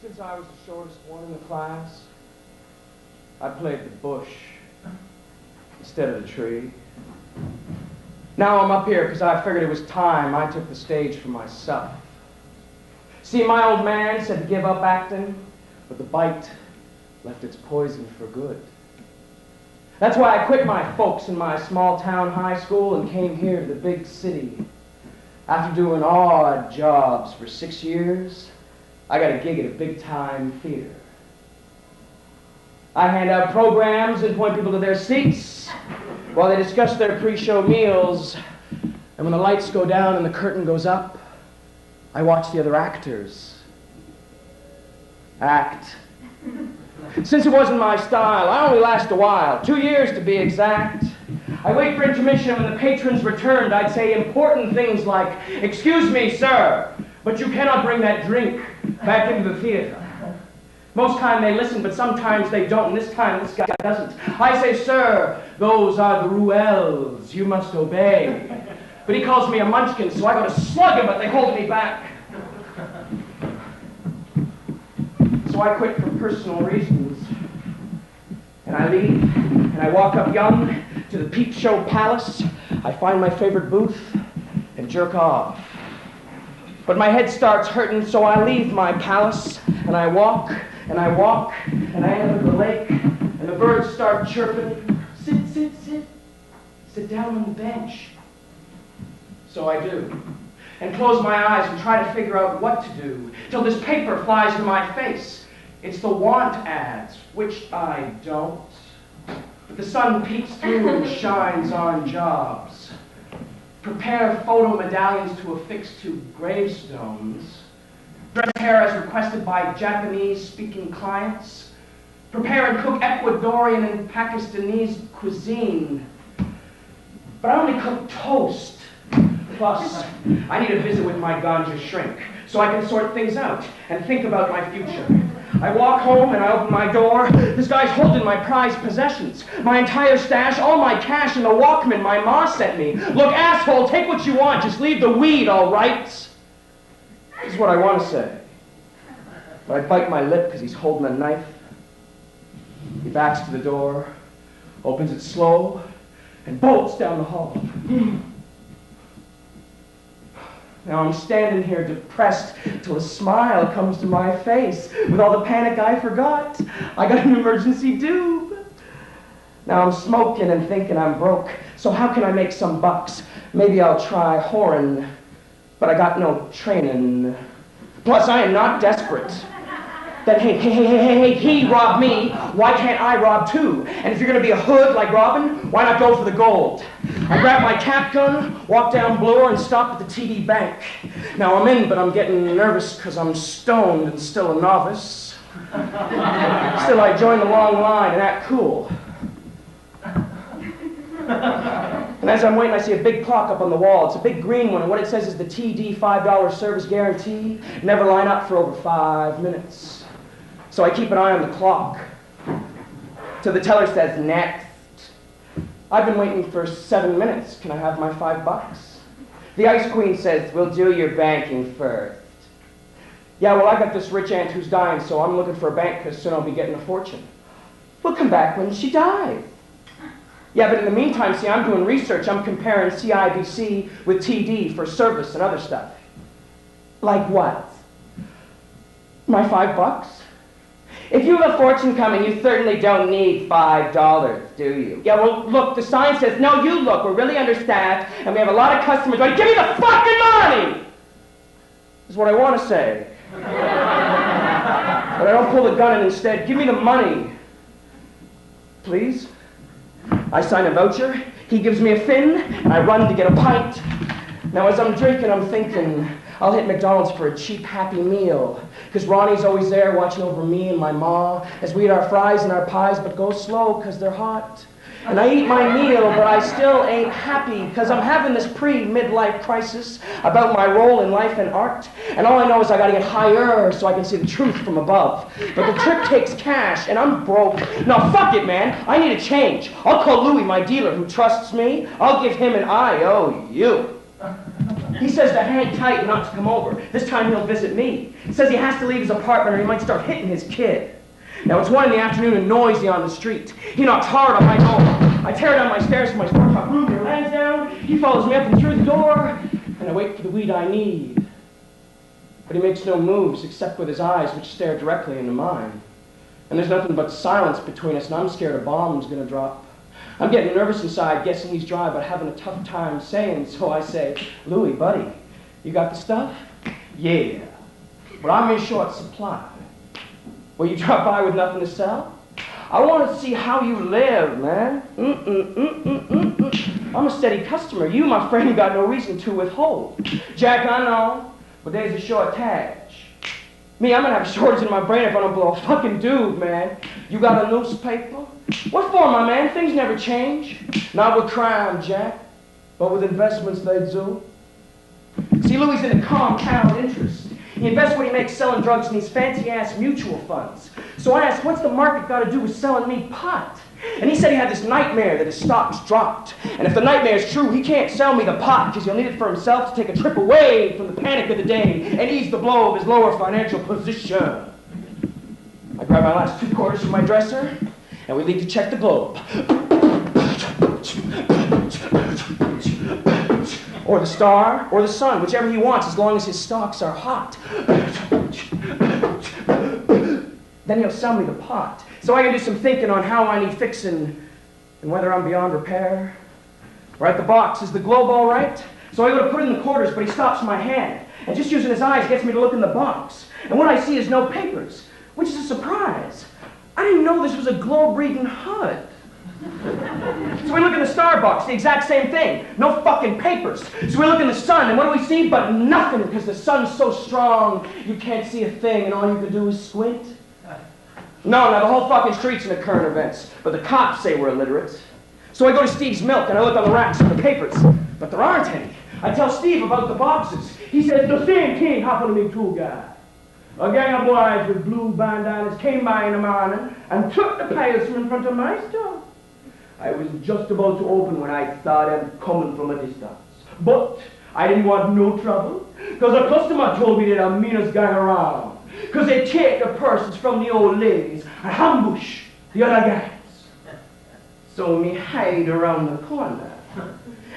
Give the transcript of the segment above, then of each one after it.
Since I was the shortest one in the class, I played the bush instead of the tree. Now I'm up here because I figured it was time I took the stage for myself. See, my old man said to give up acting, but the bite left its poison for good. That's why I quit my folks in my small town high school and came here to the big city. After doing odd jobs for 6 years, I got a gig at a big-time theater. I hand out programs and point people to their seats while they discuss their pre-show meals. And when the lights go down and the curtain goes up, I watch the other actors act. Since it wasn't my style, I only last a while, 2 years to be exact. I wait for intermission. When the patrons returned, I'd say important things like, "Excuse me, sir, but you cannot bring that drink back into the theater." Most time they listen, but sometimes they don't, and this time this guy doesn't. I say, "Sir, those are the ruels. You must obey." But he calls me a munchkin, so I go to slug him, but they hold me back. So I quit for personal reasons. And I leave, and I walk up young to the peep show palace. I find my favorite booth and jerk off. But my head starts hurting, so I leave my palace, and I walk, and I walk, and I enter the lake, and the birds start chirping. "Sit, sit, sit. Sit down on the bench." So I do, and close my eyes and try to figure out what to do, till this paper flies in my face. It's the want ads, which I don't. But the sun peeks through and shines on jobs. Prepare photo medallions to affix to gravestones. Dress hair as requested by Japanese-speaking clients. Prepare and cook Ecuadorian and Pakistanese cuisine. But I only cook toast. Plus, I need a visit with my ganja shrink, so I can sort things out and think about my future. I walk home and I open my door. This guy's holding my prized possessions. My entire stash, all my cash, and the Walkman my ma sent me. "Look, asshole, take what you want. Just leave the weed, all right?" This is what I want to say. But I bite my lip because he's holding a knife. He backs to the door, opens it slow, and bolts down the hall. Now I'm standing here depressed till a smile comes to my face. With all the panic I forgot, I got an emergency dube. Now I'm smoking and thinking I'm broke, so how can I make some bucks? Maybe I'll try whoring, but I got no training. Plus I am not desperate. Then hey, he robbed me, why can't I rob too? And if you're gonna be a hood like Robin, why not go for the gold? I grab my cap gun, walk down Bloor, and stop at the TD Bank. Now I'm in, but I'm getting nervous because I'm stoned and still a novice. Still, I join the long line and act cool. And as I'm waiting, I see a big clock up on the wall. It's a big green one, and what it says is the TD $5 service guarantee. Never line up for over 5 minutes. So I keep an eye on the clock. Till the teller says, "Next." I've been waiting for 7 minutes. Can I have my $5? The ice queen says, "We'll do your banking first." Yeah, well, I got this rich aunt who's dying, so I'm looking for a bank because soon I'll be getting a fortune. We'll come back when she dies. Yeah, but in the meantime, see, I'm doing research. I'm comparing CIBC with TD for service and other stuff. Like what? My $5? If you have a fortune coming, you certainly don't need $5, do you? Yeah, well, look, the sign says, "No, you look, we're really understaffed, and we have a lot of customers." Like, give me the fucking money! Is what I want to say. But I don't pull the gun and instead, give me the money. Please? I sign a voucher, he gives me a fin, and I run to get a pint. Now, as I'm drinking, I'm thinking, I'll hit McDonald's for a cheap Happy Meal, because Ronnie's always there watching over me and my ma as we eat our fries and our pies, but go slow because they're hot. And I eat my meal, but I still ain't happy because I'm having this pre-midlife crisis about my role in life and art. And all I know is I gotta get higher so I can see the truth from above. But the trip takes cash and I'm broke. No, fuck it, man. I need a change. I'll call Louis, my dealer, who trusts me. I'll give him an IOU. He says to hang tight and not to come over. This time he'll visit me. He says he has to leave his apartment or he might start hitting his kid. Now it's 1 in the afternoon and noisy on the street. He knocks hard on my door. I tear down my stairs from my sport top room, he lands down. He follows me up and through the door, and I wait for the weed I need. But he makes no moves except with his eyes, which stare directly into mine. And there's nothing but silence between us, and I'm scared a bomb's gonna drop. I'm getting nervous inside, guessing he's dry, but having a tough time saying, so I say, Louie, buddy, you got the stuff? Yeah, but I'm in short supply. Will you drop by with nothing to sell? I want to see how you live, man. I'm a steady customer. You, my friend, got no reason to withhold. Jack, I know, but there's a shortage. Me, I'm gonna have a shortage in my brain if I don't blow a fucking dude, man. You got a newspaper? What for, my man? Things never change. Not with crime, Jack, but with investments they do. See, Louie's in a compound interest. He invests what he makes selling drugs in these fancy-ass mutual funds. So I asked, what's the market got to do with selling me pot? And he said he had this nightmare that his stocks dropped. And if the nightmare is true, he can't sell me the pot because he'll need it for himself to take a trip away from the panic of the day and ease the blow of his lower financial position. I grab my last 2 quarters from my dresser, and we leave to check the globe. Or the star, or the sun, whichever he wants, as long as his stocks are hot. Then he'll sell me the pot. So I can do some thinking on how I need fixing and whether I'm beyond repair. Right, the box. Is the globe all right? So I go to put in the quarters, but he stops my hand. And just using his eyes gets me to look in the box. And what I see is no papers, which is a surprise. I didn't know this was a globe-reading HUD. So we look in the star box, the exact same thing. No fucking papers. So we look in the sun, and what do we see? But nothing, because the sun's so strong, you can't see a thing, and all you can do is squint. No, the whole fucking street's in the current events, but the cops say we're illiterate. So I go to Steve's Milk, and I look on the racks for the papers, but there aren't any. I tell Steve about the boxes. He says, the same thing happened to me too, guy. A gang of boys with blue bandanas came by in the morning and took the piles from in front of my store. I was just about to open when I saw them coming from a distance. But I didn't want no trouble, because a customer told me they're the meanest gang around. Because they take the purses from the old ladies and ambush the other guys. So me hide around the corner.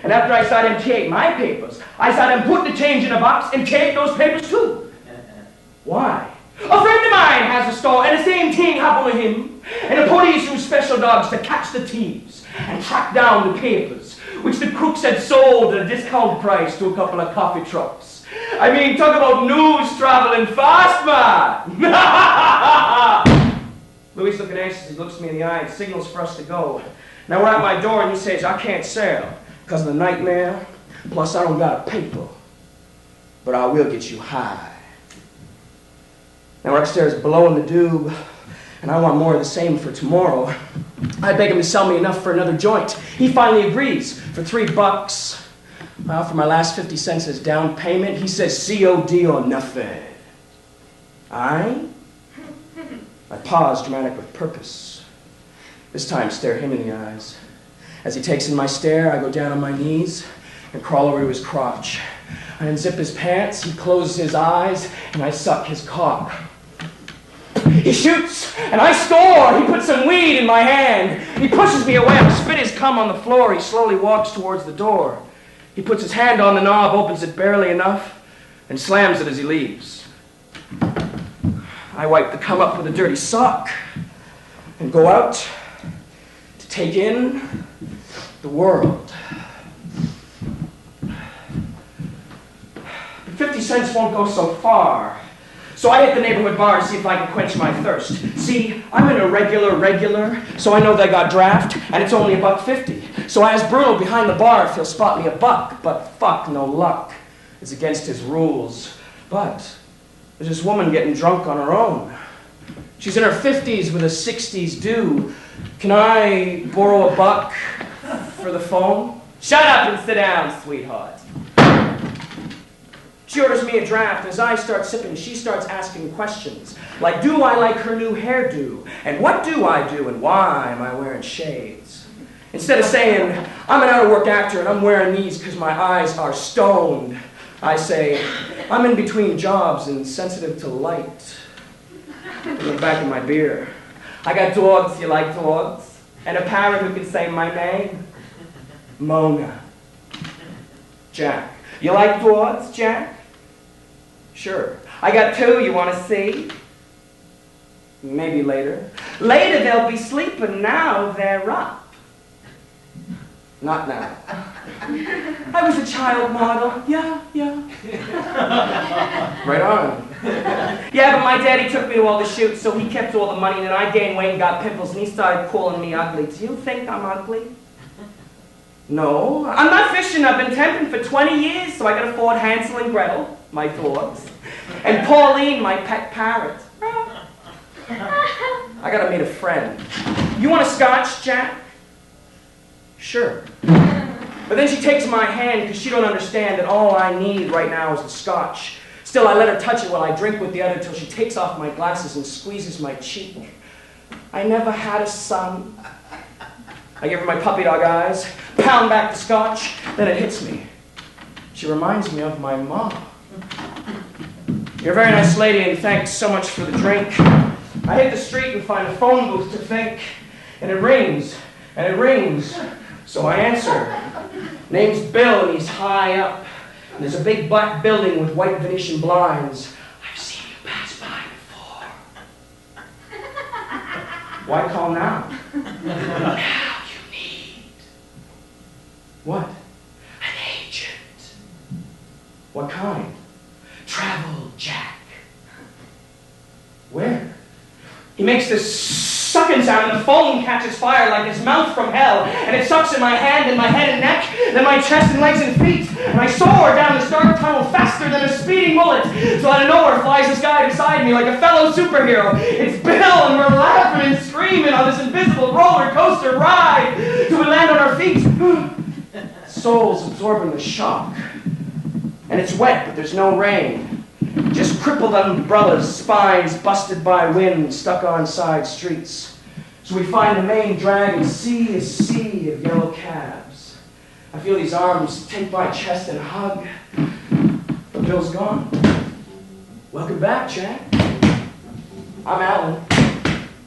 And after I saw them take my papers, I saw them put the change in a box and take those papers too. Why? A friend of mine has a store, and the same thing happened to him. And the police used special dogs to catch the thieves and track down the papers, which the crooks had sold at a discount price to a couple of coffee trucks. I mean, talk about news traveling fast, man! Louis looking anxious, he looks me in the eye and signals for us to go. Now we're at my door and he says, I can't sell because of the nightmare, plus I don't got a paper, but I will get you high. Now we're upstairs blowing the doob, and I want more of the same for tomorrow. I beg him to sell me enough for another joint. He finally agrees for $3. I offer my last 50 cents as down payment. He says COD or nothing. I pause, dramatic with purpose. This time stare him in the eyes. As he takes in my stare, I go down on my knees and crawl over to his crotch. I unzip his pants, he closes his eyes, and I suck his cock. He shoots, and I score. He puts some weed in my hand. He pushes me away. I spit his cum on the floor. He slowly walks towards the door. He puts his hand on the knob, opens it barely enough, and slams it as he leaves. I wipe the cum up with a dirty sock and go out to take in the world. 50 cents won't go so far. So I hit the neighborhood bar to see if I can quench my thirst. See, I'm an irregular, so I know they got draft, and it's only $1.50. So I ask Bruno behind the bar if he'll spot me $1, but fuck, no luck. It's against his rules. But there's this woman getting drunk on her own. She's in her 50s with a 60s do. Can I borrow $1 for the phone? Shut up and sit down, sweetheart. She orders me a draft, and as I start sipping, she starts asking questions. Like, do I like her new hairdo? And what do I do? And why am I wearing shades? Instead of saying, I'm an out-of-work actor, and I'm wearing these because my eyes are stoned, I say, I'm in between jobs and sensitive to light. In the back of my beer. I got dogs, you like dogs? And a parrot who can say my name? Mona. Jack. You like dogs, Jack? Sure. I got two, you want to see? Maybe later. Later they'll be sleeping, now they're up. Not now. I was a child model. Yeah. Right on. Yeah, but my daddy took me to all the shoots, so he kept all the money, and then I gained weight and got pimples, and he started calling me ugly. Do you think I'm ugly? No. I'm not fishing. I've been temping for 20 years, so I can afford Hansel and Gretel, my dogs, and Pauline, my pet parrot. I gotta meet a friend. You want a scotch, Jack? Sure. But then she takes my hand because she don't understand that all I need right now is the scotch. Still, I let her touch it while I drink with the other till she takes off my glasses and squeezes my cheek. I never had a son. I give her my puppy dog eyes, pound back the scotch, then it hits me. She reminds me of my mom. You're a very nice lady, and thanks so much for the drink. I hit the street and find a phone booth to think, and it rings, and it rings. So I answer. Name's Bill, and he's high up. And there's a big black building with white Venetian blinds. I've seen you pass by before. Why call now? Now you need... What? An agent. What kind? Travel Jack. Where? He makes this sucking sound, and the phone catches fire like his mouth from hell, and it sucks in my hand and my head and neck, then my chest and legs and feet, and I soar down this dark tunnel faster than a speeding bullet. So out of nowhere flies this guy beside me like a fellow superhero. It's Bill, and we're laughing and screaming on this invisible roller coaster ride till we land on our feet. Souls absorbing the shock. And it's wet, but there's no rain. Just crippled umbrellas, spines busted by wind, stuck on side streets. So we find the main drag and see a sea of yellow cabs. I feel these arms take my chest and hug, but Bill's gone. Welcome back, Jack. I'm Alan.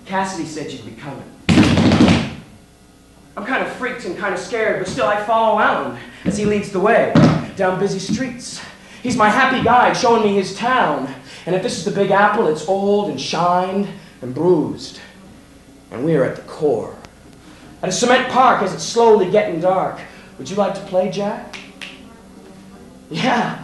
Cassidy said you'd be coming. I'm kind of freaked and kind of scared, but still I follow Alan as he leads the way down busy streets. He's my happy guide, showing me his town. And if this is the Big Apple, it's old and shined and bruised. And we are at the core. At a cement park as it's slowly getting dark. Would you like to play, Jack? Yeah.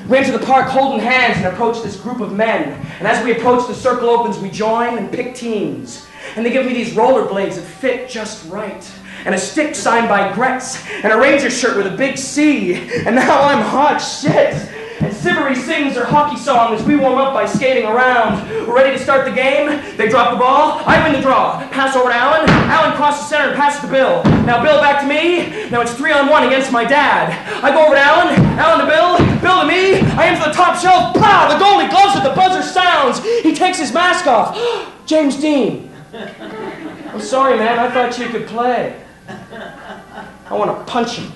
We enter the park holding hands and approach this group of men. And as we approach, the circle opens, we join and pick teams. And they give me these rollerblades that fit just right. And a stick signed by Gretz, and a Ranger shirt with a big C. And now I'm hot shit. And Sivery sings her hockey song as we warm up by skating around. We're ready to start the game. They drop the ball. I win the draw. Pass over to Alan. Alan crosses the center and passes to Bill. Now Bill back to me. Now it's 3-on-1 against my dad. I go over to Alan. Alan to Bill. Bill to me. I aim for the top shelf. Pow! The goalie gloves it. The buzzer sounds. He takes his mask off. James Dean. I'm sorry, man. I thought you could play. I want to punch him.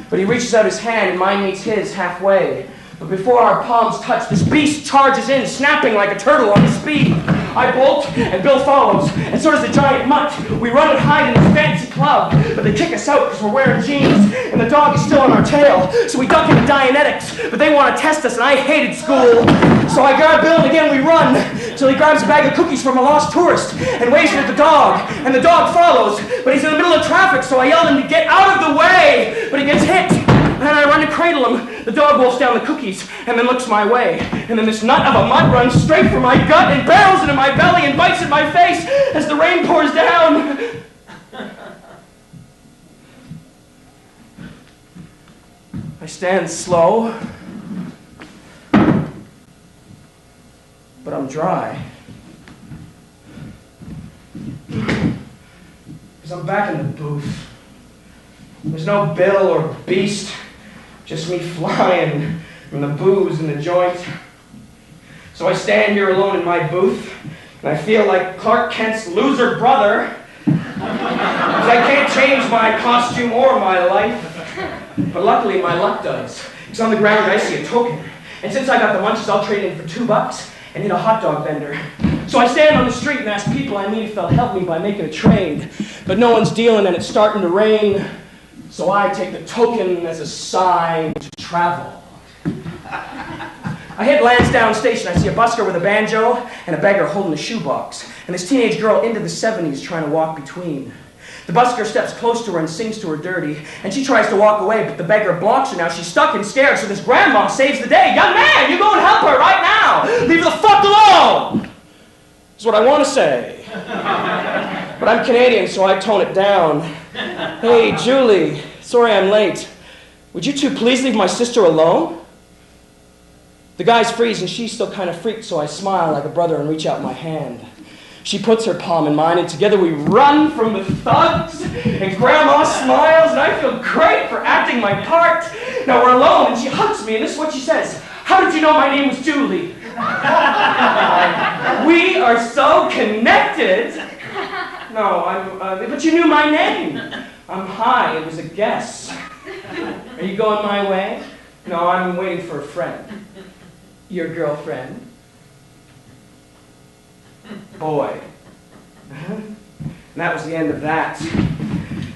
But he reaches out his hand and mine meets his halfway. But before our palms touch, this beast charges in, snapping like a turtle on his speed. I bolt, and Bill follows, and so does the giant mutt. We run and hide in this fancy club, but they kick us out because we're wearing jeans, and the dog is still on our tail. So we duck into Dianetics, but they want to test us, and I hated school. So I grab Bill, and again we run, till he grabs a bag of cookies from a lost tourist, and waves it at the dog, and the dog follows, but he's in the middle of traffic, so I yell at him to get out of the way, but he gets hit. And then I run to cradle him. The dog wolfs down the cookies and then looks my way. And then this nut of a mutt runs straight for my gut and barrels into my belly and bites at my face as the rain pours down. I stand slow, but I'm dry. Because I'm back in the booth. There's no Bill or Beast. Just me flying from the booze and the joint. So I stand here alone in my booth, and I feel like Clark Kent's loser brother, because I can't change my costume or my life. But luckily my luck does. Because on the ground I see a token. And since I got the lunches, I'll trade in for $2 and hit a hot dog vendor. So I stand on the street and ask people I meet if they'll help me by making a trade. But no one's dealing and it's starting to rain. So I take the token as a sign to travel. I hit Lansdowne Station. I see a busker with a banjo and a beggar holding a shoebox. And this teenage girl into the 70s trying to walk between. The busker steps close to her and sings to her dirty. And she tries to walk away, but the beggar blocks her. Now she's stuck and scared, so this grandma saves the day. Young man, you go and help her right now. Leave her the fuck alone. That's what I want to say. But I'm Canadian, so I tone it down. Hey, Julie, sorry I'm late. Would you two please leave my sister alone? The guys freeze and she's still kind of freaked, so I smile like a brother and reach out my hand. She puts her palm in mine and together we run from the thugs and Grandma smiles and I feel great for acting my part. Now we're alone and she hugs me and this is what she says. How did you know my name was Julie? We are so connected. No, but you knew my name. I'm high, it was a guess. Are you going my way? No, I'm waiting for a friend. Your girlfriend? Boy. And that was the end of that.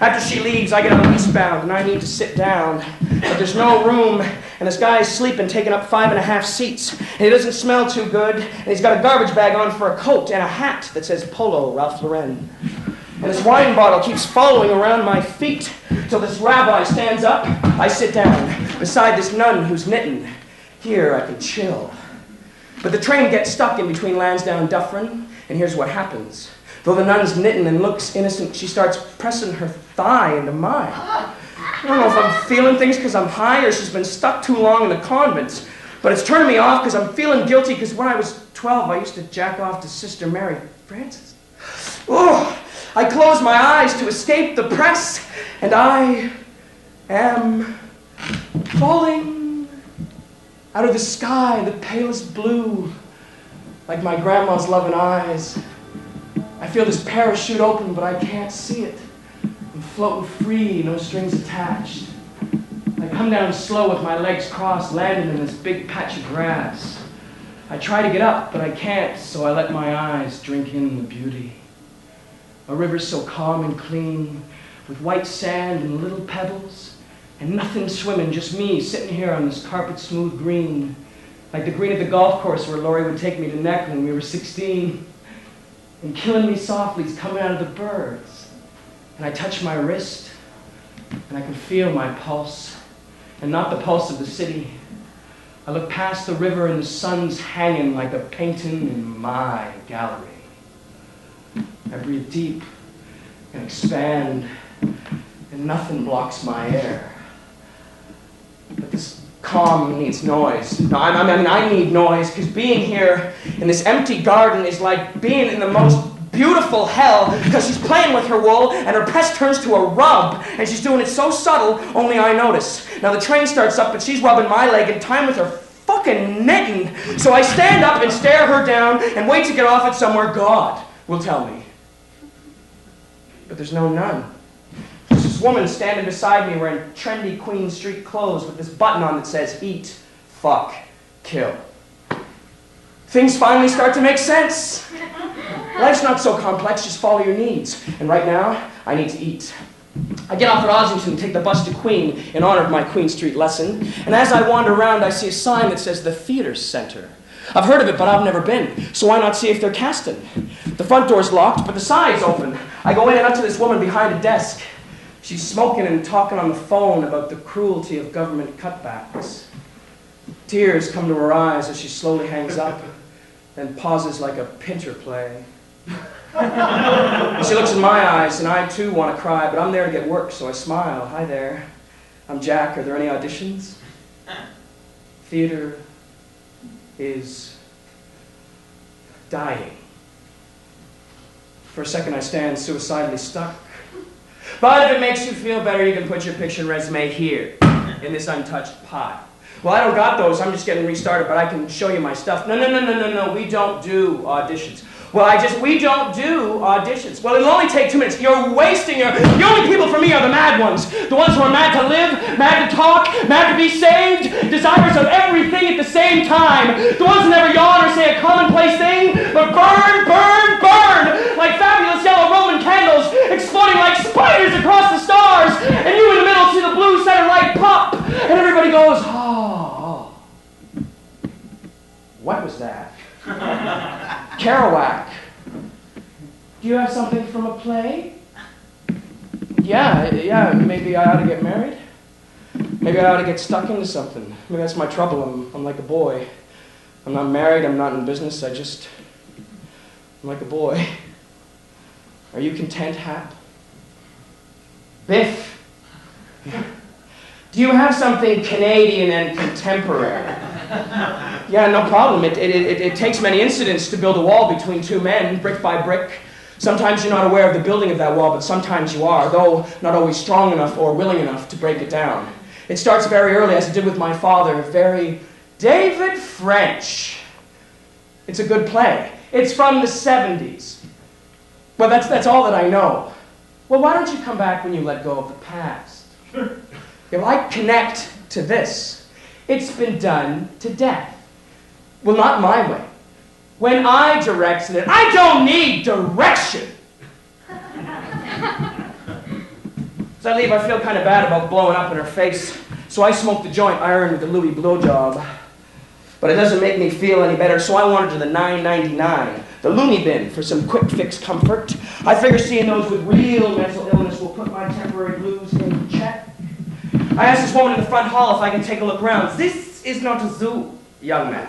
After she leaves, I get on eastbound and I need to sit down. But there's no room, and this guy is sleeping, taking up 5.5 seats. And he doesn't smell too good, and he's got a garbage bag on for a coat and a hat that says Polo Ralph Lauren. And this wine bottle keeps following around my feet till this rabbi stands up. I sit down beside this nun who's knitting. Here I can chill. But the train gets stuck in between Lansdowne and Dufferin, and here's what happens. Though the nun's knitting and looks innocent, she starts pressing her thigh into mine. I don't know if I'm feeling things because I'm high or she's been stuck too long in the convents, but it's turning me off because I'm feeling guilty because when I was 12, I used to jack off to Sister Mary Frances. Oh, I close my eyes to escape the press, and I am falling out of the sky, the palest blue, like my grandma's loving eyes. I feel this parachute open, but I can't see it. I'm floating free, no strings attached. I come down slow with my legs crossed, landing in this big patch of grass. I try to get up, but I can't, so I let my eyes drink in the beauty. A river so calm and clean, with white sand and little pebbles, and nothing swimming, just me sitting here on this carpet-smooth green, like the green at the golf course where Laurie would take me to Neck when we were 16. And killing me softly is coming out of the birds. And I touch my wrist, and I can feel my pulse, and not the pulse of the city. I look past the river, and the sun's hanging like a painting in my gallery. I breathe deep and expand, and nothing blocks my air. But this calm needs noise. No, I need noise, because being here in this empty garden is like being in the most beautiful hell, because she's playing with her wool, and her press turns to a rub, and she's doing it so subtle, only I notice. Now the train starts up, but she's rubbing my leg in time with her fucking knitting. So I stand up and stare her down, and wait to get off it somewhere God will tell me. But there's no nun. There's this woman standing beside me wearing trendy Queen Street clothes with this button on that says, eat, fuck, kill. Things finally start to make sense. Life's not so complex, just follow your needs. And right now, I need to eat. I get off at Ossington and take the bus to Queen in honor of my Queen Street lesson. And as I wander around, I see a sign that says the Theater Center. I've heard of it, but I've never been, so why not see if they're casting? The front door's locked, but the side's open. I go in and up to this woman behind a desk. She's smoking and talking on the phone about the cruelty of government cutbacks. Tears come to her eyes as she slowly hangs up, then pauses like a Pinter play. She looks in my eyes, and I too want to cry, but I'm there to get work, so I smile. Hi there. I'm Jack. Are there any auditions? Theater is dying. For a second I stand suicidally stuck. But if it makes you feel better, you can put your picture and resume here, in this untouched pile. Well, I don't got those, I'm just getting restarted, but I can show you my stuff. No, we don't do auditions. Well, we don't do auditions. Well, it'll only take 2 minutes. You're wasting the only people for me are the mad ones. The ones who are mad to live, mad to talk, mad to be saved, desirous of everything at the same time. The ones who never yawn or say a commonplace thing, but burn, burn, burn, like fabulous yellow Roman candles, exploding like spiders across the stars, and you in the middle see the blue center light pop, and everybody goes, oh. What was that? Kerouac. Do you have something from a play? Yeah, maybe I ought to get married. Maybe I ought to get stuck into something. Maybe that's my trouble. I'm like a boy. I'm not married, I'm not in business, I'm like a boy. Are you content, Hap? Biff. Do you have something Canadian and contemporary? Yeah, no problem. It takes many incidents to build a wall between two men, brick by brick. Sometimes you're not aware of the building of that wall, but sometimes you are, though not always strong enough or willing enough to break it down. It starts very early, as it did with my father, very David French. It's a good play. It's from the 70s. Well, that's all that I know. Well, why don't you come back when you let go of the past? If I connect to this, it's been done to death. Well, not my way. When I directed it, I don't need direction. As I leave, I feel kind of bad about blowing up in her face, so I smoke the joint I earned with the Louis blowjob. But it doesn't make me feel any better, so I wandered to the $9.99, the loony bin, for some quick fix comfort. I figure seeing those with real mental illness will put my temporary blues in check. I asked this woman in the front hall if I can take a look around. This is not a zoo, young man.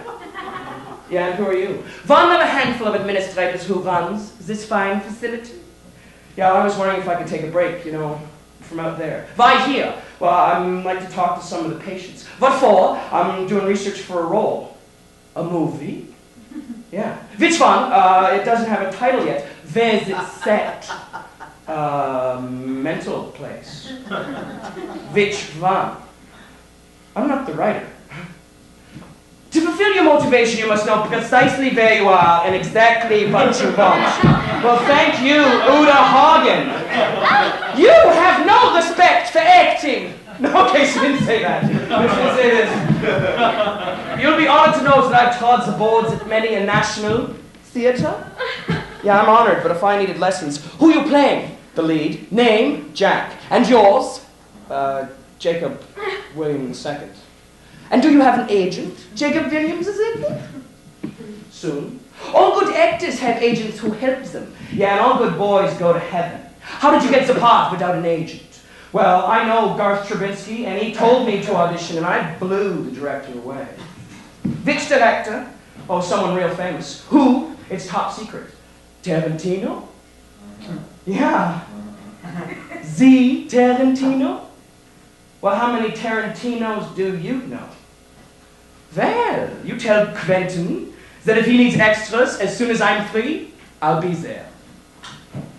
Yeah, and who are you? One of a handful of administrators who runs this fine facility. Yeah, I was wondering if I could take a break, you know, from out there. Why here? Well, I'd like to talk to some of the patients. What for? I'm doing research for a role. A movie? Yeah. Which one? It doesn't have a title yet. Where's it set? Mental place. Which one? I'm not the writer. To fulfill your motivation, you must know precisely where you are and exactly what you want. Well, thank you, Uda Hagen. You have no respect for acting. No, okay, she didn't say that. She didn't say this. You'll be honored to know that I've taught the boards at many a national theater. Yeah, I'm honored, but if I needed lessons, who are you playing? The lead. Name, Jack. And yours? Jacob William II. And do you have an agent? Jacob Williams, is it? Soon. All good actors have agents who help them. Yeah, and all good boys go to heaven. How did you get the part without an agent? Well, I know Garth Trubinsky, and he told me to audition, and I blew the director away. Which director? Oh, someone real famous. Who? It's top secret. Tarantino? Yeah. The Tarantino? Well, how many Tarantinos do you know? Well, you tell Quentin that if he needs extras, as soon as I'm free, I'll be there.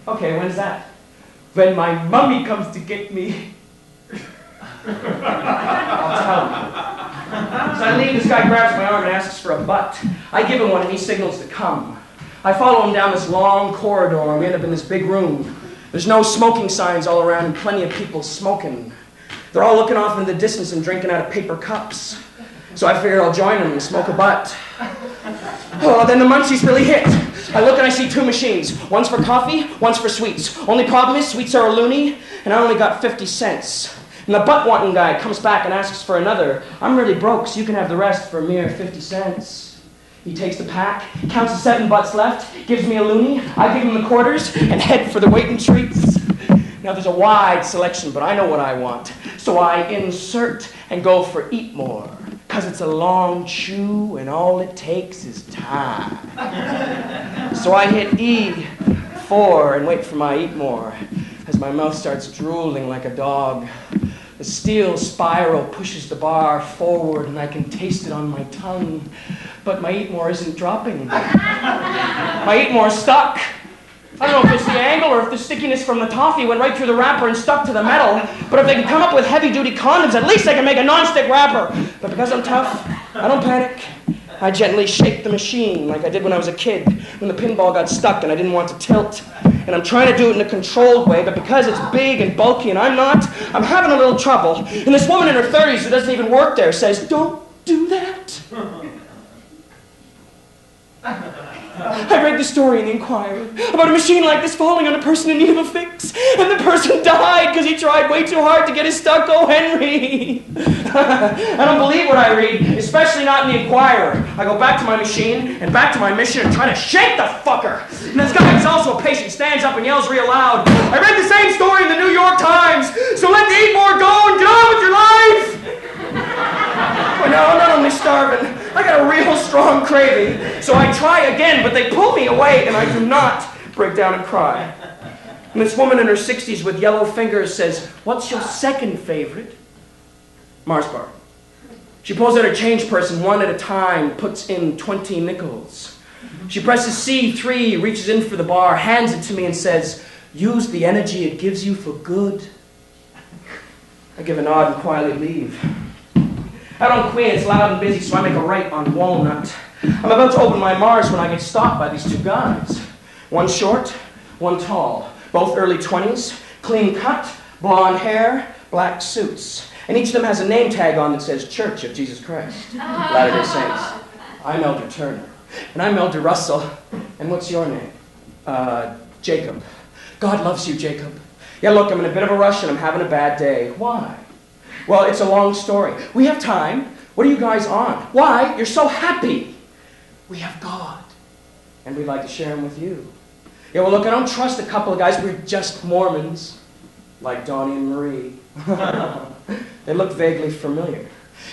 Okay, when's that? When my mummy comes to get me. I'll tell you. So I leave, this guy grabs my arm and asks for a butt. I give him one and he signals to come. I follow him down this long corridor and we end up in this big room. There's no smoking signs all around and plenty of people smoking. They're all looking off into the distance and drinking out of paper cups. So I figure I'll join them and smoke a butt. Oh, then the munchies really hit. I look and I see two machines. One's for coffee, one's for sweets. Only problem is sweets are a loony, and I only got 50 cents. And the butt-wanting guy comes back and asks for another. I'm really broke, so you can have the rest for a mere 50 cents. He takes the pack, counts the 7 butts left, gives me a loony, I give him the quarters, and head for the waiting treats. Now there's a wide selection, but I know what I want. So I insert and go for eat more. Because it's a long chew and all it takes is time. So I hit E4 and wait for my eat more as my mouth starts drooling like a dog. The steel spiral pushes the bar forward and I can taste it on my tongue. But my eat more isn't dropping. My eat more is stuck. I don't know if it's the angle or if the stickiness from the toffee went right through the wrapper and stuck to the metal, but if they can come up with heavy-duty condoms, at least they can make a non-stick wrapper. But because I'm tough, I don't panic. I gently shake the machine like I did when I was a kid, when the pinball got stuck and I didn't want to tilt. And I'm trying to do it in a controlled way, but because it's big and bulky and I'm not, I'm having a little trouble. And this woman in her 30s who doesn't even work there says, "Don't do that." I read the story in the Inquirer about a machine like this falling on a person in need of a fix, and the person died because he tried way too hard to get his stuck. Oh, Henry. I don't believe what I read, especially not in the Inquirer. I go back to my machine and back to my mission and try to shake the fucker. And this guy who's also a patient stands up and yells real loud, "I read the same story in the New York Times, so let the eat more go and get on with your life." But no, I'm not only starving, I got a real strong craving. So I try again, but they pull me away, and I do not break down and cry. And this woman in her 60s with yellow fingers says, "What's your second favorite?" Mars bar. She pulls out her change purse and one at a time puts in 20 nickels. She presses C3, reaches in for the bar, hands it to me and says, "Use the energy it gives you for good." I give a nod and quietly leave. Out on Queen, it's loud and busy, so I make a right on Walnut. I'm about to open my Mars when I get stopped by these two guys. One short, one tall, both early 20s, clean cut, blonde hair, black suits. And each of them has a name tag on that says Church of Jesus Christ, Latter-day Saints. I'm Elder Turner. And I'm Elder Russell. And what's your name? Jacob. God loves you, Jacob. Yeah, look, I'm in a bit of a rush and I'm having a bad day. Why? Well, it's a long story. We have time. What are you guys on? Why? You're so happy. We have God. And we'd like to share him with you. Yeah, well, look, I don't trust a couple of guys. We're just Mormons. Like Donnie and Marie. They look vaguely familiar.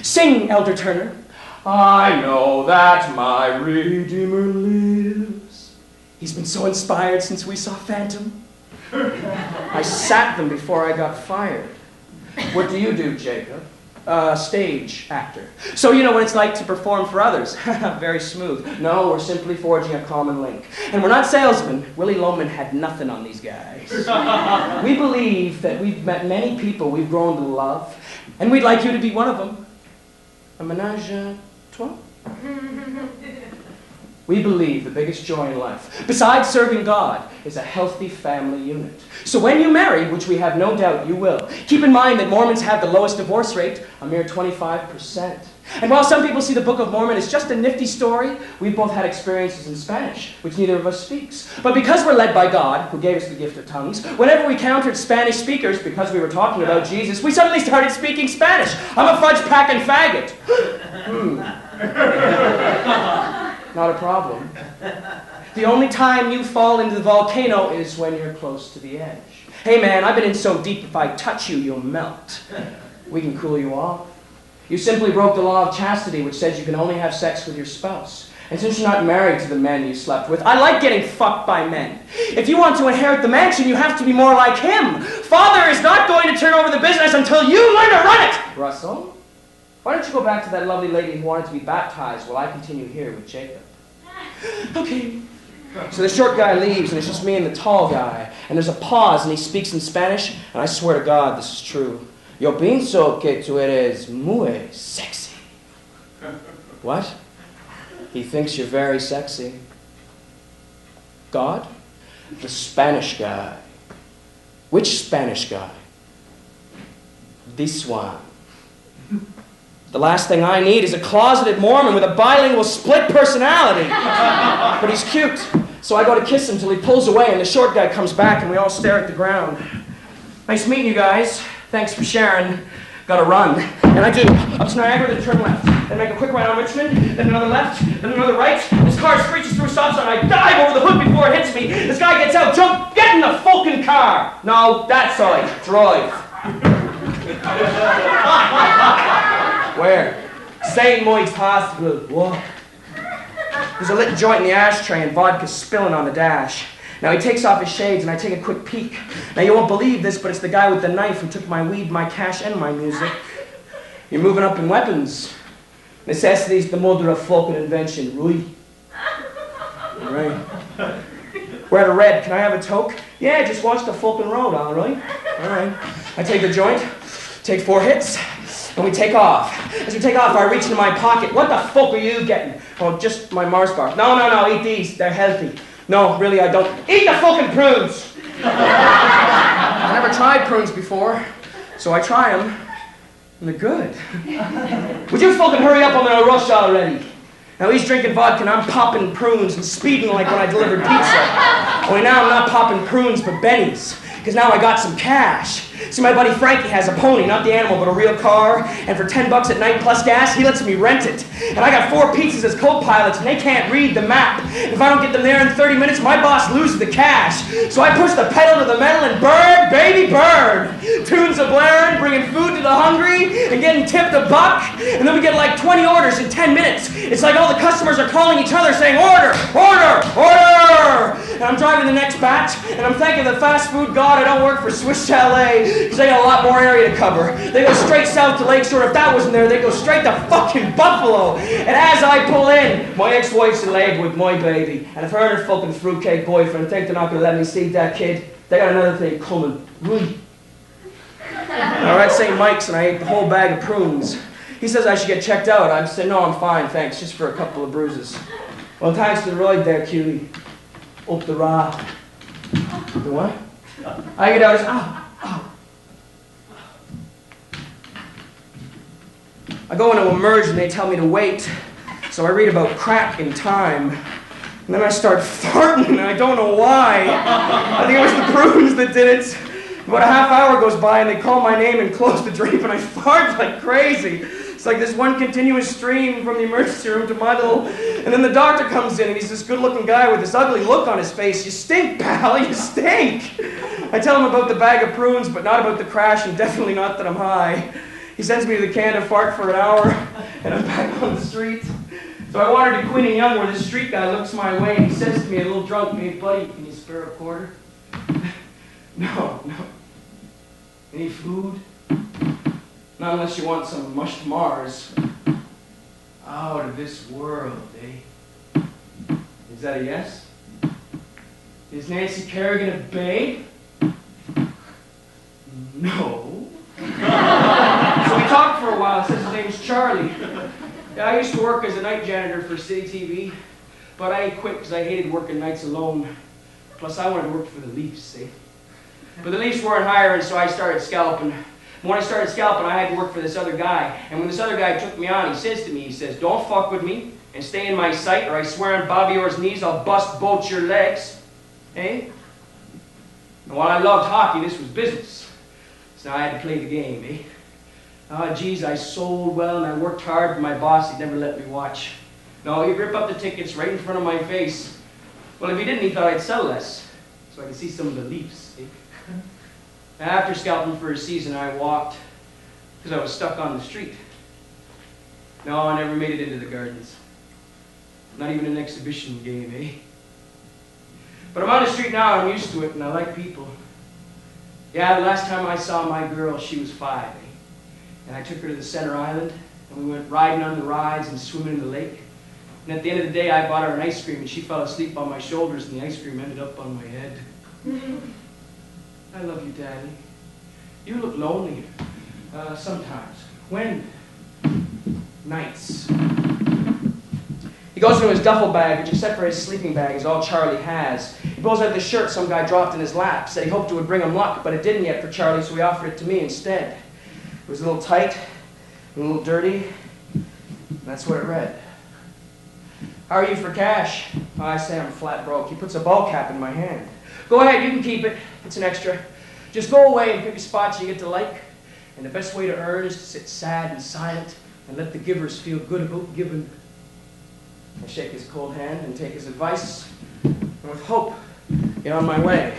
Sing, Elder Turner. I know that my Redeemer lives. He's been so inspired since we saw Phantom. I sat them before I got fired. What do you do, Jacob? Stage actor. So you know what it's like to perform for others. Very smooth. No, we're simply forging a common link. And we're not salesmen. Willie Loman had nothing on these guys. We believe that we've met many people we've grown to love, and we'd like you to be one of them. A ménage à trois? We believe the biggest joy in life, besides serving God, is a healthy family unit. So when you marry, which we have no doubt you will, keep in mind that Mormons have the lowest divorce rate, a mere 25%. And while some people see the Book of Mormon as just a nifty story, we've both had experiences in Spanish, which neither of us speaks. But because we're led by God, who gave us the gift of tongues, whenever we encountered Spanish speakers, because we were talking about Jesus, we suddenly started speaking Spanish. I'm a fudge-packing faggot. Not a problem. The only time you fall into the volcano is when you're close to the edge. Hey man, I've been in so deep if I touch you, you'll melt. We can cool you off. You simply broke the law of chastity, which says you can only have sex with your spouse. And since you're not married to the men you slept with, I like getting fucked by men. If you want to inherit the mansion, you have to be more like him. Father is not going to turn over the business until you learn to run it! Russell, why don't you go back to that lovely lady who wanted to be baptized while I continue here with Jacob? Okay. So the short guy leaves, and it's just me and the tall guy. And there's a pause, and he speaks in Spanish, and I swear to God, this is true. Yo pienso que tú eres muy sexy. What? He thinks you're very sexy. God? The Spanish guy. Which Spanish guy? This one. The last thing I need is a closeted Mormon with a bilingual split personality. But he's cute. So I go to kiss him till he pulls away and the short guy comes back and we all stare at the ground. Nice meeting you guys. Thanks for sharing. Gotta run. And I do. Up to Niagara, then turn left. Then make a quick right on Richmond, then another left, then another right. This car screeches through a stop sign. I dive over the hood before it hits me. This guy gets out, jump, get in the fucking car. No, that's all right. Drive. Where? St. Moit's Hospital. What? There's a lit joint in the ashtray and vodka spilling on the dash. Now he takes off his shades and I take a quick peek. Now you won't believe this, but it's the guy with the knife who took my weed, my cash, and my music. You're moving up in weapons. Necessity's the mother of fucking invention, Rui. Right. We're at a red. Can I have a toke? Yeah, just watch the fucking road, all right? All right. I take the joint, take 4 hits, And we take off. As we take off, I reach into my pocket. What the fuck are you getting? Oh, just my Mars bar. No, eat these. They're healthy. No, really, I don't. Eat the fucking prunes! I've never tried prunes before, so I try them, and they're good. Would you fucking hurry up? I'm in a rush already. Now he's drinking vodka and I'm popping prunes and speeding like when I delivered pizza. Only now I'm not popping prunes but bennies, because now I got some cash. See, my buddy Frankie has a pony, not the animal, but a real car, and for $10 at night plus gas, he lets me rent it. And I got 4 pizzas as co-pilots, and they can't read the map. If I don't get them there in 30 minutes, my boss loses the cash. So I push the pedal to the metal and burn, baby, burn. Tunes a blaring, bringing food to the hungry, and getting tipped $1, and then we get like 20 orders in 10 minutes. It's like all the customers are calling each other saying, order, order, order! And I'm driving the next batch, and I'm thanking the fast food god I don't work for Swiss Chalet, because they got a lot more area to cover. They go straight south to Lakeshore. If that wasn't there, they go straight to fucking Buffalo. And as I pull in, my ex-wife's in labor with my baby. And if her and her fucking fruitcake boyfriend think they're not going to let me see that kid, they got another thing coming. Right. I was at St. Mike's and I ate the whole bag of prunes. He says I should get checked out. I said, no, I'm fine, thanks, just for a couple of bruises. Well, thanks to the ride there, cutie. Up the raft. The what? I get out, ow. I go into Emerge and they tell me to wait, so I read about crack in Time, and then I start farting and I don't know why. I think it was the prunes that did it. About a half hour goes by and they call my name and close the drape and I fart like crazy. It's like this one continuous stream from the emergency room to my little... And then the doctor comes in and he's this good-looking guy with this ugly look on his face. You stink, pal, you stink. I tell him about the bag of prunes, but not about the crash and definitely not that I'm high. He sends me to the can to fart for an hour and I'm back on the street. So I wandered to Queen and Young where this street guy looks my way and he says to me, a little drunk, hey buddy, can you spare a quarter? No. Any food? Not unless you want some mushed Mars. Out of this world, eh? Is that a yes? Is Nancy Kerrigan a babe? No. So we talked for a while. It says his name's Charlie. Yeah, I used to work as a night janitor for City TV, but I ain't quit because I hated working nights alone. Plus, I wanted to work for the Leafs, see? But the Leafs weren't hiring, so I started scalping. When I started scalping, I had to work for this other guy. And when this other guy took me on, he says to me, he says, don't fuck with me and stay in my sight, or I swear on Bobby-Orr's knees, I'll bust both your legs. Eh? And while I loved hockey, this was business. So I had to play the game, eh? Oh, geez, I sold well and I worked hard, but my boss, he'd never let me watch. No, he'd rip up the tickets right in front of my face. Well, if he didn't, he thought I'd sell less, so I could see some of the Leafs, eh? After scalping for a season, I walked because I was stuck on the street. No, I never made it into the gardens. Not even an exhibition game, eh? But I'm on the street now, I'm used to it, and I like people. Yeah, the last time I saw my girl, she was 5, eh? And I took her to the center island, and we went riding on the rides and swimming in the lake. And at the end of the day, I bought her an ice cream, and she fell asleep on my shoulders, and the ice cream ended up on my head. I love you, Daddy. You look lonely. Sometimes. When? Nights. He goes into his duffel bag, which except for his sleeping bag is all Charlie has. He pulls out the shirt some guy dropped in his lap. Said he hoped it would bring him luck, but it didn't yet for Charlie, so he offered it to me instead. It was a little tight, a little dirty, and that's what it read. How are you for cash? Oh, I say I'm flat broke. He puts a ball cap in my hand. Go ahead, you can keep it. It's an extra. Just go away and pick a spot you get to like. And the best way to earn is to sit sad and silent and let the givers feel good about giving. I shake his cold hand and take his advice, and with hope, get on my way.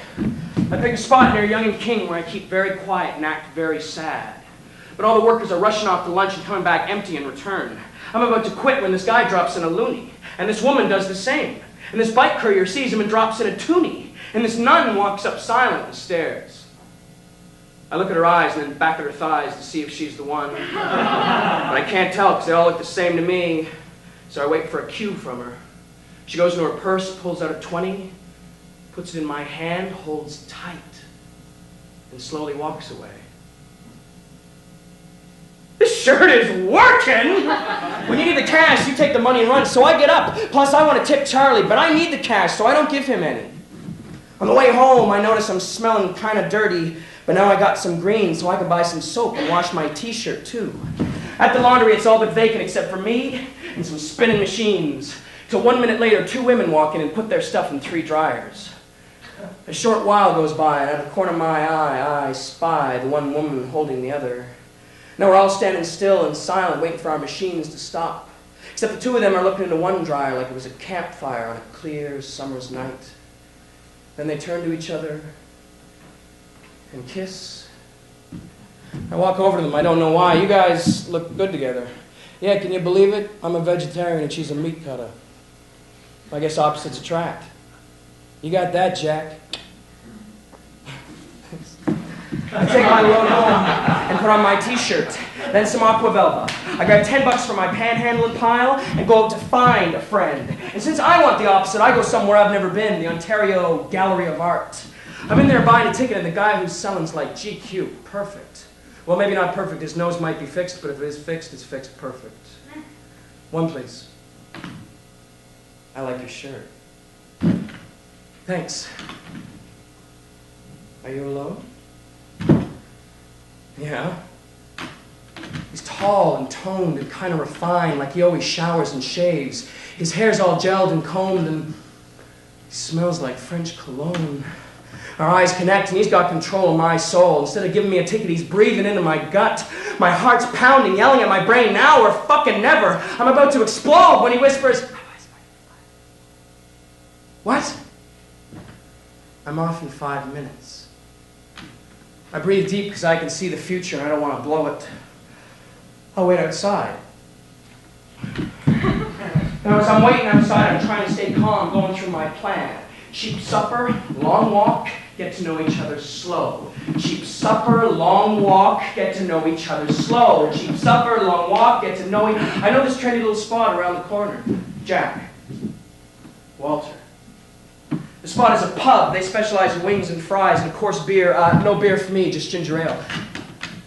I pick a spot near Young and King where I keep very quiet and act very sad. But all the workers are rushing off to lunch and coming back empty in return. I'm about to quit when this guy drops in a loony, and this woman does the same. And this bike courier sees him and drops in a toonie. And this nun walks up silent and stares. I look at her eyes and then back at her thighs to see if she's the one. But I can't tell because they all look the same to me. So I wait for a cue from her. She goes into her purse, pulls out a 20, puts it in my hand, holds tight, and slowly walks away. This shirt is working. When you need the cash, you take the money and run. So I get up. Plus, I want to tip Charlie, but I need the cash, so I don't give him any. On the way home, I notice I'm smelling kind of dirty, but now I got some green, so I can buy some soap and wash my t-shirt, too. At the laundry, it's all but vacant except for me and some spinning machines. Till 1 minute later, 2 women walk in and put their stuff in 3 dryers. A short while goes by, and out of the corner of my eye, I spy the one woman holding the other. Now we're all standing still and silent, waiting for our machines to stop. Except the 2 of them are looking into one dryer like it was a campfire on a clear summer's night. Then they turn to each other and kiss. I walk over to them. I don't know why. You guys look good together. Yeah, can you believe it? I'm a vegetarian and she's a meat cutter. I guess opposites attract. You got that, Jack. I take my load home and put on my t-shirt, then some aqua velva. I grab $10 from my panhandling pile and go out to find a friend. And since I want the opposite, I go somewhere I've never been, the Ontario Gallery of Art. I'm in there buying a ticket, and the guy who's selling's like, GQ, perfect. Well, maybe not perfect. His nose might be fixed, but if it is fixed, it's fixed perfect. 1, please. I like your shirt. Thanks. Are you alone? Yeah. He's tall and toned and kind of refined, like he always showers and shaves. His hair's all gelled and combed, and he smells like French cologne. Our eyes connect, and he's got control of my soul. Instead of giving me a ticket, he's breathing into my gut. My heart's pounding, yelling at my brain, now or fucking never. I'm about to explode when he whispers, what? I'm off in 5 minutes. I breathe deep because I can see the future and I don't want to blow it. I'll wait outside. Now as I'm waiting outside, I'm trying to stay calm, going through my plan. Cheap supper, long walk, get to know each other slow. Cheap supper, long walk, get to know each other slow. Cheap supper, long walk, get to know each other. I know this trendy little spot around the corner. Jack. Walter. The spot is a pub. They specialize in wings and fries and, of course, beer. No beer for me, just ginger ale.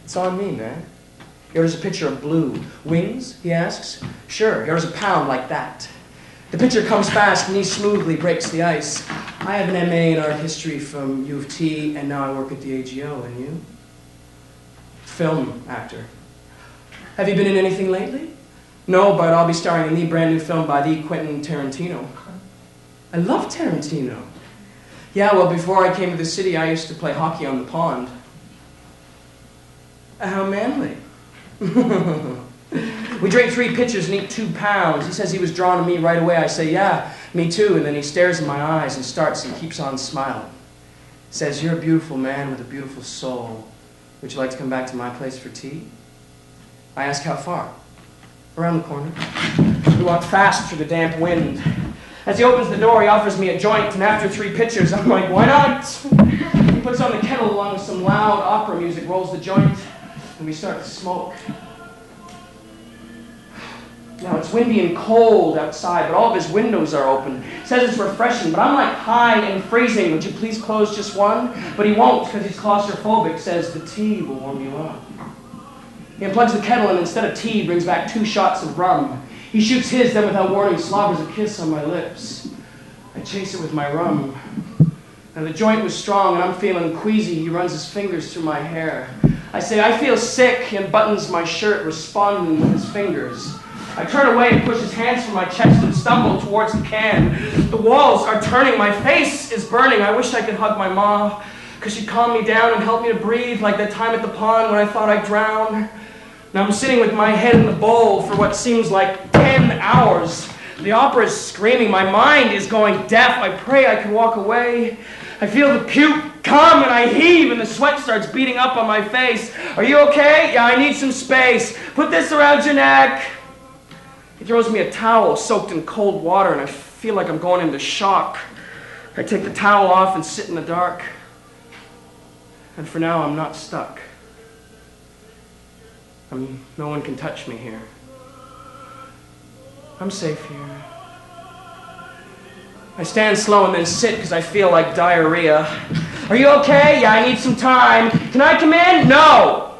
It's on me, man. He orders a pitcher of blue. Wings, he asks. Sure, he orders a pound like that. The pitcher comes fast and he smoothly breaks the ice. I have an MA in art history from U of T, and now I work at the AGO. And you? Film actor. Have you been in anything lately? No, but I'll be starring in the brand new film by the Quentin Tarantino. I love Tarantino. Yeah, well, before I came to the city, I used to play hockey on the pond. How manly. We drink 3 pitchers and eat 2 pounds. He says he was drawn to me right away. I say, yeah, me too. And then he stares in my eyes and starts and keeps on smiling. Says, you're a beautiful man with a beautiful soul. Would you like to come back to my place for tea? I ask, how far? Around the corner. We walk fast through the damp wind. As he opens the door, he offers me a joint, and after 3 pitchers, I'm like, why not? He puts on the kettle along with some loud opera music, rolls the joint, and we start to smoke. Now, it's windy and cold outside, but all of his windows are open. He says it's refreshing, but I'm like high and freezing. Would you please close just one? But he won't, because he's claustrophobic. Says the tea will warm you up. He unplugs the kettle, and instead of tea, brings back 2 shots of rum. He shoots his, then without warning, slobbers a kiss on my lips. I chase it with my rum. Now the joint was strong, and I'm feeling queasy. He runs his fingers through my hair. I say, I feel sick. He unbuttons my shirt, responding with his fingers. I turn away and push his hands from my chest and stumble towards the can. The walls are turning. My face is burning. I wish I could hug my mom, because she'd calm me down and help me to breathe, like that time at the pond when I thought I'd drown. Now I'm sitting with my head in the bowl for what seems like 10 hours. The opera is screaming. My mind is going deaf. I pray I can walk away. I feel the puke come and I heave and the sweat starts beating up on my face. Are you okay? Yeah, I need some space. Put this around your neck. He throws me a towel soaked in cold water and I feel like I'm going into shock. I take the towel off and sit in the dark. And for now, I'm not stuck. No one can touch me here. I'm safe here. I stand slow and then sit because I feel like diarrhea. Are you okay? Yeah, I need some time. Can I come in? No!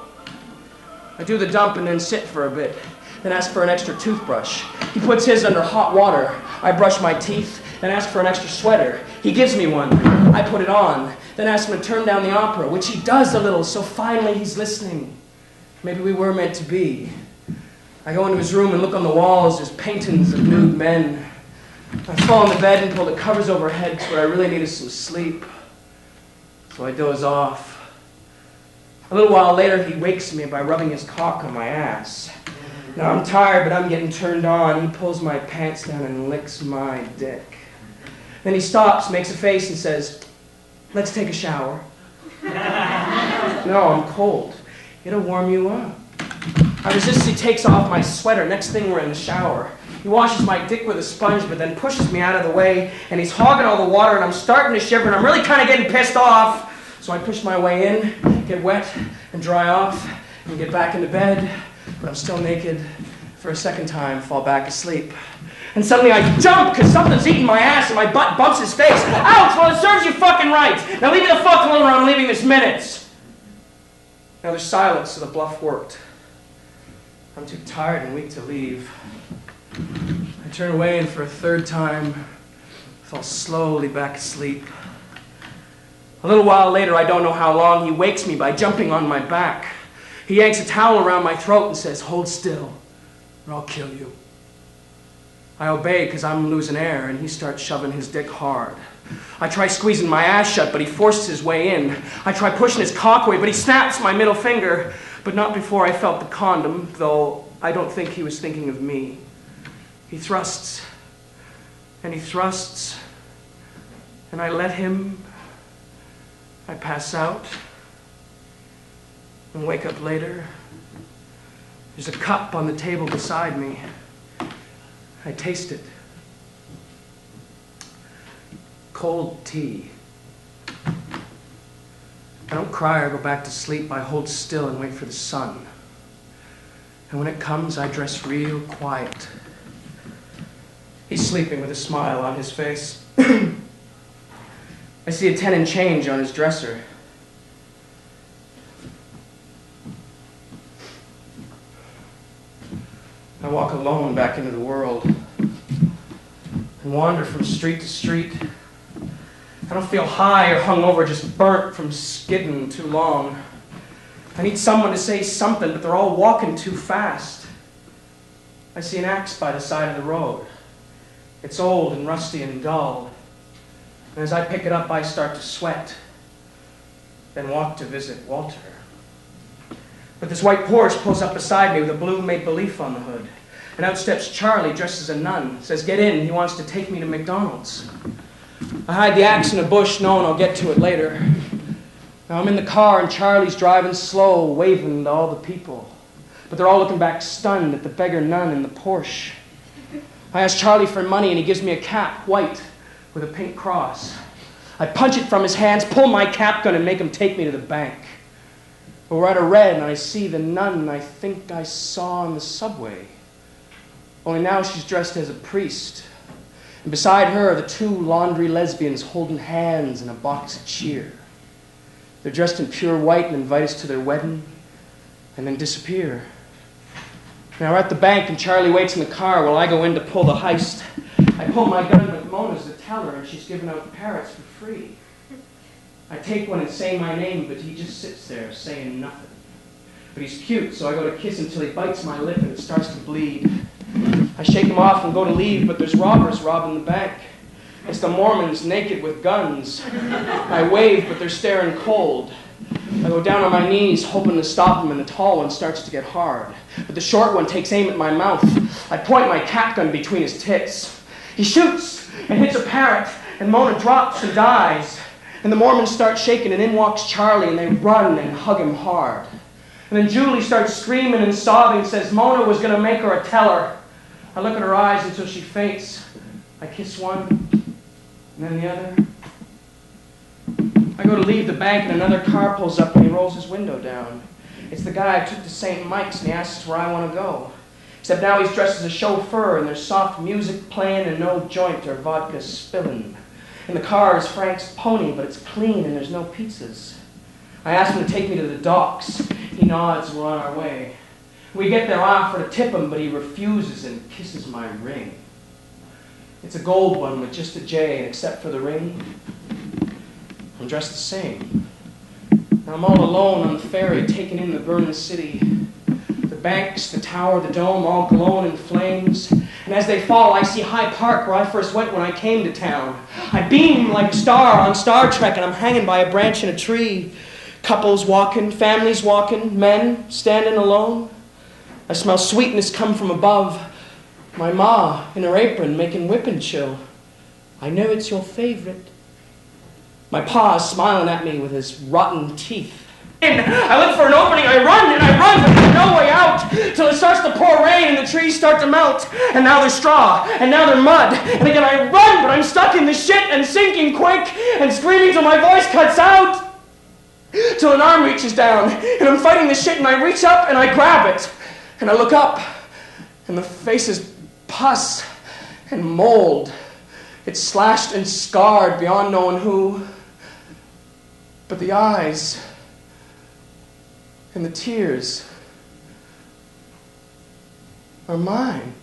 I do the dump and then sit for a bit, then ask for an extra toothbrush. He puts his under hot water. I brush my teeth, then ask for an extra sweater. He gives me one. I put it on, then ask him to turn down the opera, which he does a little, so finally he's listening. Maybe we were meant to be. I go into his room and look on the walls. There's paintings of nude men. I fall on the bed and pull the covers overhead because what I really need is some sleep. So I doze off. A little while later, he wakes me by rubbing his cock on my ass. Now I'm tired, but I'm getting turned on. He pulls my pants down and licks my dick. Then he stops, makes a face, and says, "Let's take a shower." No, I'm cold. It'll warm you up. I resist. He takes off my sweater. Next thing, we're in the shower. He washes my dick with a sponge, but then pushes me out of the way, and he's hogging all the water, and I'm starting to shiver, and I'm really kind of getting pissed off. So I push my way in, get wet, and dry off, and get back into bed, but I'm still naked. For a second time, fall back asleep. And suddenly I jump, because something's eating my ass, and my butt bumps his face. Ouch! Well, it serves you fucking right. Now leave me the fuck alone, or I'm leaving this minute. Now there's silence, so the bluff worked. I'm too tired and weak to leave. I turn away, and for a third time, fall slowly back asleep. A little while later, I don't know how long, he wakes me by jumping on my back. He yanks a towel around my throat and says, "Hold still, or I'll kill you." I obey because I'm losing air, and he starts shoving his dick hard. I try squeezing my ass shut, but he forces his way in. I try pushing his cock away, but he snaps my middle finger. But not before I felt the condom, though I don't think he was thinking of me. He thrusts, and he thrusts, and I let him. I pass out and wake up later. There's a cup on the table beside me. I taste it. Cold tea. I don't cry or go back to sleep. I hold still and wait for the sun. And when it comes, I dress real quiet. He's sleeping with a smile on his face. I see a 10 and change on his dresser. I walk alone back into the world and wander from street to street. I don't feel high or hungover, just burnt from skidding too long. I need someone to say something, but they're all walking too fast. I see an axe by the side of the road. It's old and rusty and dull. And as I pick it up, I start to sweat, then walk to visit Walter. But this white Porsche pulls up beside me with a blue maple leaf on the hood. And out steps Charlie, dressed as a nun. Says, "Get in, he wants to take me to McDonald's." I hide the axe in a bush, knowing I'll get to it later. Now I'm in the car, and Charlie's driving slow, waving to all the people. But they're all looking back stunned at the beggar nun in the Porsche. I ask Charlie for money, and he gives me a cap, white, with a pink cross. I punch it from his hands, pull my cap gun, and make him take me to the bank. But we're at a red, and I see the nun I think I saw on the subway. Only now she's dressed as a priest. And beside her are the two laundry lesbians holding hands in a box of cheer. They're dressed in pure white and invite us to their wedding, and then disappear. Now we're at the bank, and Charlie waits in the car while I go in to pull the heist. I pull my gun, but Mona's the teller, and she's giving out parrots for free. I take one and say my name, but he just sits there saying nothing. But he's cute, so I go to kiss him till he bites my lip and it starts to bleed. I shake him off and go to leave, but there's robbers robbing the bank. It's the Mormons naked with guns. I wave, but they're staring cold. I go down on my knees, hoping to stop him, and the tall one starts to get hard. But the short one takes aim at my mouth. I point my cap gun between his tits. He shoots and hits a parrot, and Mona drops and dies. And the Mormons start shaking, and in walks Charlie, and they run and hug him hard. And then Julie starts screaming and sobbing and says Mona was going to make her a teller. I look at her eyes until she faints. I kiss one, and then the other. I go to leave the bank, and another car pulls up, and he rolls his window down. It's the guy I took to St. Mike's, and he asks where I want to go. Except now he's dressed as a chauffeur, and there's soft music playing and no joint or vodka spilling. In the car is Frank's pony, but it's clean and there's no pizzas. I ask him to take me to the docks. He nods and we're on our way. We get there, I offer to tip him, but he refuses and kisses my ring. It's a gold one with just a J, and except for the ring, I'm dressed the same. Now I'm all alone on the ferry, taking in the burning city. The banks, the tower, the dome, all glowing in flames. And as they fall, I see High Park, where I first went when I came to town. I beam like a star on Star Trek, and I'm hanging by a branch in a tree. Couples walking, families walking, men standing alone. I smell sweetness come from above. My ma in her apron making whipping chill. I know it's your favorite. My pa is smiling at me with his rotten teeth. I look for an opening, I run, but there's no way out, till it starts to pour rain and the trees start to melt, and now they're straw, and now they're mud, and again I run, but I'm stuck in the shit and sinking quick, and screaming till my voice cuts out, till an arm reaches down, and I'm fighting the shit, and I reach up and I grab it, and I look up, and the face is pus and mold. It's slashed and scarred beyond knowing who, but the eyes and the tears are mine.